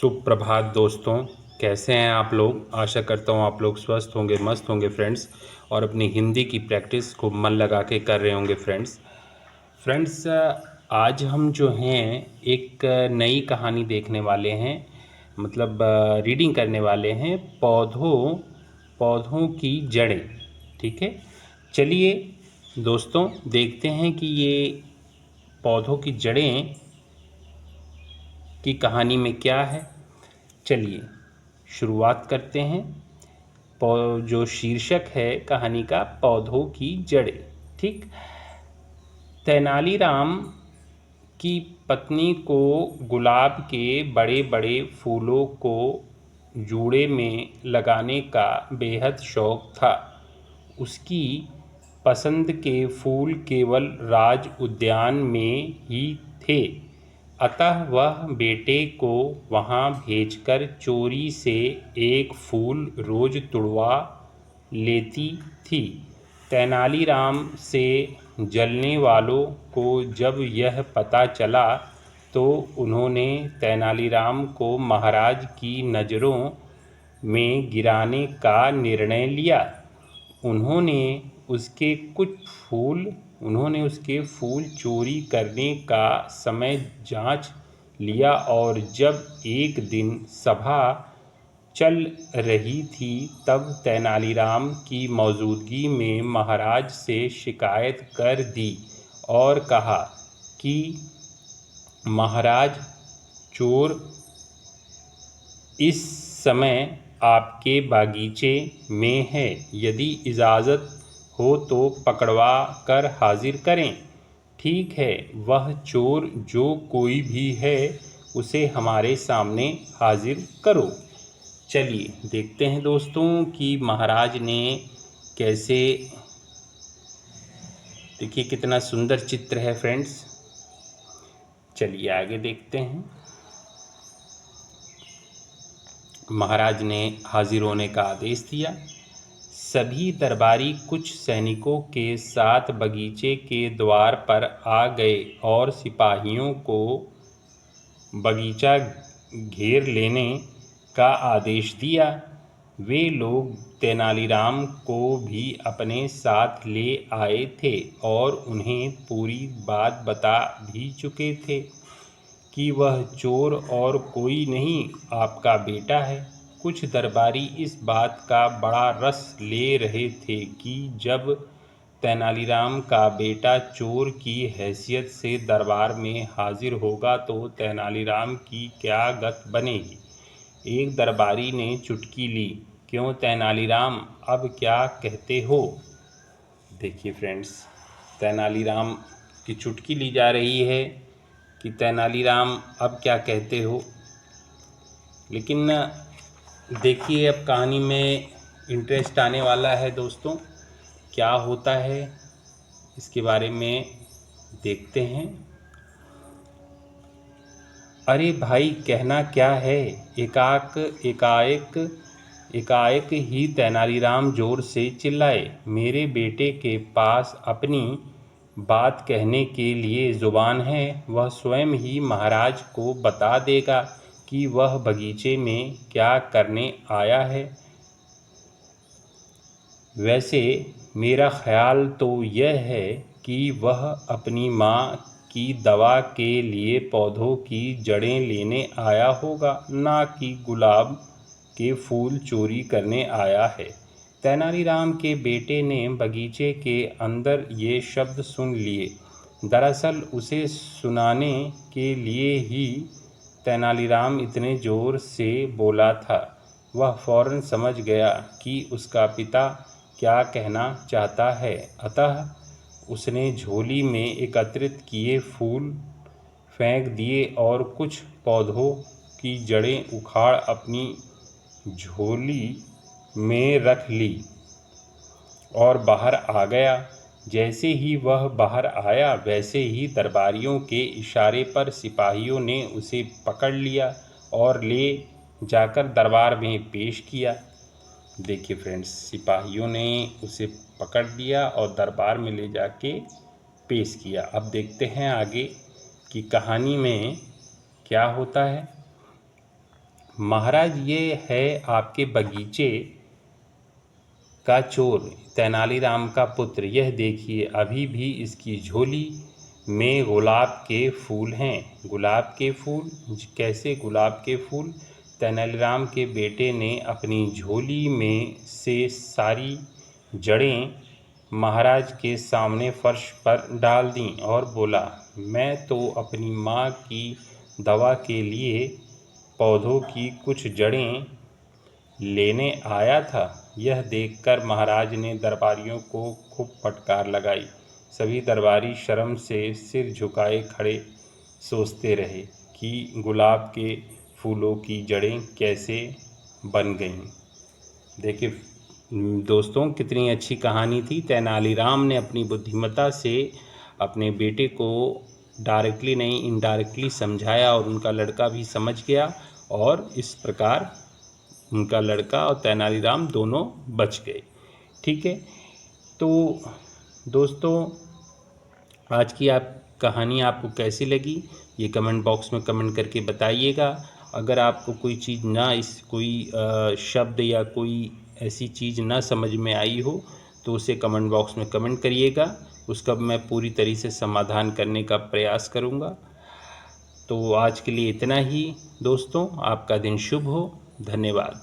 सुप्रभात दोस्तों। कैसे हैं आप लोग? आशा करता हूँ आप लोग स्वस्थ होंगे, मस्त होंगे फ्रेंड्स, और अपनी हिंदी की प्रैक्टिस को मन लगा के कर रहे होंगे फ्रेंड्स। आज हम जो हैं एक नई कहानी देखने वाले हैं, मतलब रीडिंग करने वाले हैं, पौधों की जड़ें। ठीक है, चलिए दोस्तों देखते हैं कि ये पौधों की जड़ें की कहानी में क्या है। चलिए शुरुआत करते हैं। जो शीर्षक है कहानी का, पौधों की जड़ें। ठीक। तेनालीराम की पत्नी को गुलाब के बड़े बड़े फूलों को जूड़े में लगाने का बेहद शौक था। उसकी पसंद के फूल केवल राज उद्यान में ही थे, अतः वह बेटे को वहाँ भेजकर चोरी से एक फूल रोज तुड़वा लेती थी। तेनालीराम से जलने वालों को जब यह पता चला तो उन्होंने तेनालीराम को महाराज की नज़रों में गिराने का निर्णय लिया। उन्होंने उसके फूल चोरी करने का समय जांच लिया, और जब एक दिन सभा चल रही थी तब तेनालीराम की मौजूदगी में महाराज से शिकायत कर दी और कहा कि महाराज, चोर इस समय आपके बागीचे में है। यदि इजाज़त हो तो पकड़वा कर हाजिर करें। ठीक है, वह चोर जो कोई भी है उसे हमारे सामने हाजिर करो। चलिए देखते हैं दोस्तों कि महाराज ने कैसे, देखिए कितना सुंदर चित्र है फ्रेंड्स। चलिए आगे देखते हैं। महाराज ने हाजिर होने का आदेश दिया। सभी दरबारी कुछ सैनिकों के साथ बगीचे के द्वार पर आ गए और सिपाहियों को बगीचा घेर लेने का आदेश दिया। वे लोग तेनालीराम को भी अपने साथ ले आए थे और उन्हें पूरी बात बता भी चुके थे कि वह चोर और कोई नहीं, आपका बेटा है। कुछ दरबारी इस बात का बड़ा रस ले रहे थे कि जब तेनालीराम का बेटा चोर की हैसियत से दरबार में हाजिर होगा तो तेनालीराम की क्या गत बनेगी। एक दरबारी ने चुटकी ली, क्यों तेनालीराम, अब क्या कहते हो? देखिए फ्रेंड्स, तेनालीराम की चुटकी ली जा रही है कि तेनालीराम अब क्या कहते हो। लेकिन देखिए अब कहानी में इंटरेस्ट आने वाला है दोस्तों। क्या होता है इसके बारे में देखते हैं। अरे भाई, कहना क्या है? एकाएक ही तेनालीराम जोर से चिल्लाए। मेरे बेटे के पास अपनी बात कहने के लिए ज़ुबान है। वह स्वयं ही महाराज को बता देगा कि वह बगीचे में क्या करने आया है। वैसे मेरा ख्याल तो यह है कि वह अपनी माँ की दवा के लिए पौधों की जड़ें लेने आया होगा, ना कि गुलाब के फूल चोरी करने आया है। तेनालीराम के बेटे ने बगीचे के अंदर ये शब्द सुन लिए। दरअसल उसे सुनाने के लिए ही तेनालीराम इतने ज़ोर से बोला था। वह फौरन समझ गया कि उसका पिता क्या कहना चाहता है, अतः उसने झोली में एकत्रित किए फूल फेंक दिए और कुछ पौधों की जड़ें उखाड़ अपनी झोली में रख ली और बाहर आ गया। जैसे ही वह बाहर आया वैसे ही दरबारियों के इशारे पर सिपाहियों ने उसे पकड़ लिया और ले जाकर दरबार में पेश किया। देखिए फ्रेंड्स, सिपाहियों ने उसे पकड़ लिया और दरबार में ले जाके पेश किया। अब देखते हैं आगे कि कहानी में क्या होता है। महाराज ये है आपके बगीचे का चोर, तेनालीराम का पुत्र। यह देखिए अभी भी इसकी झोली में गुलाब के फूल हैं। गुलाब के फूल? कैसे गुलाब के फूल? तेनालीराम के बेटे ने अपनी झोली में से सारी जड़ें महाराज के सामने फर्श पर डाल दीं और बोला, मैं तो अपनी माँ की दवा के लिए पौधों की कुछ जड़ें लेने आया था। यह देखकर महाराज ने दरबारियों को खूब फटकार लगाई। सभी दरबारी शर्म से सिर झुकाए खड़े सोचते रहे कि गुलाब के फूलों की जड़ें कैसे बन गईं। देखिए दोस्तों, कितनी अच्छी कहानी थी। तेनालीराम ने अपनी बुद्धिमत्ता से अपने बेटे को डायरेक्टली नहीं, इनडायरेक्टली समझाया और उनका लड़का भी समझ गया, और इस प्रकार उनका लड़का और तेनालीराम दोनों बच गए। ठीक है, तो दोस्तों आज की कहानी आपको कैसी लगी ये कमेंट बॉक्स में कमेंट करके बताइएगा। अगर आपको कोई चीज़ कोई शब्द या कोई ऐसी चीज़ ना समझ में आई हो तो उसे कमेंट बॉक्स में कमेंट करिएगा, उसका मैं पूरी तरह से समाधान करने का प्रयास करूँगा। तो आज के लिए इतना ही दोस्तों, आपका दिन शुभ हो। धन्यवाद।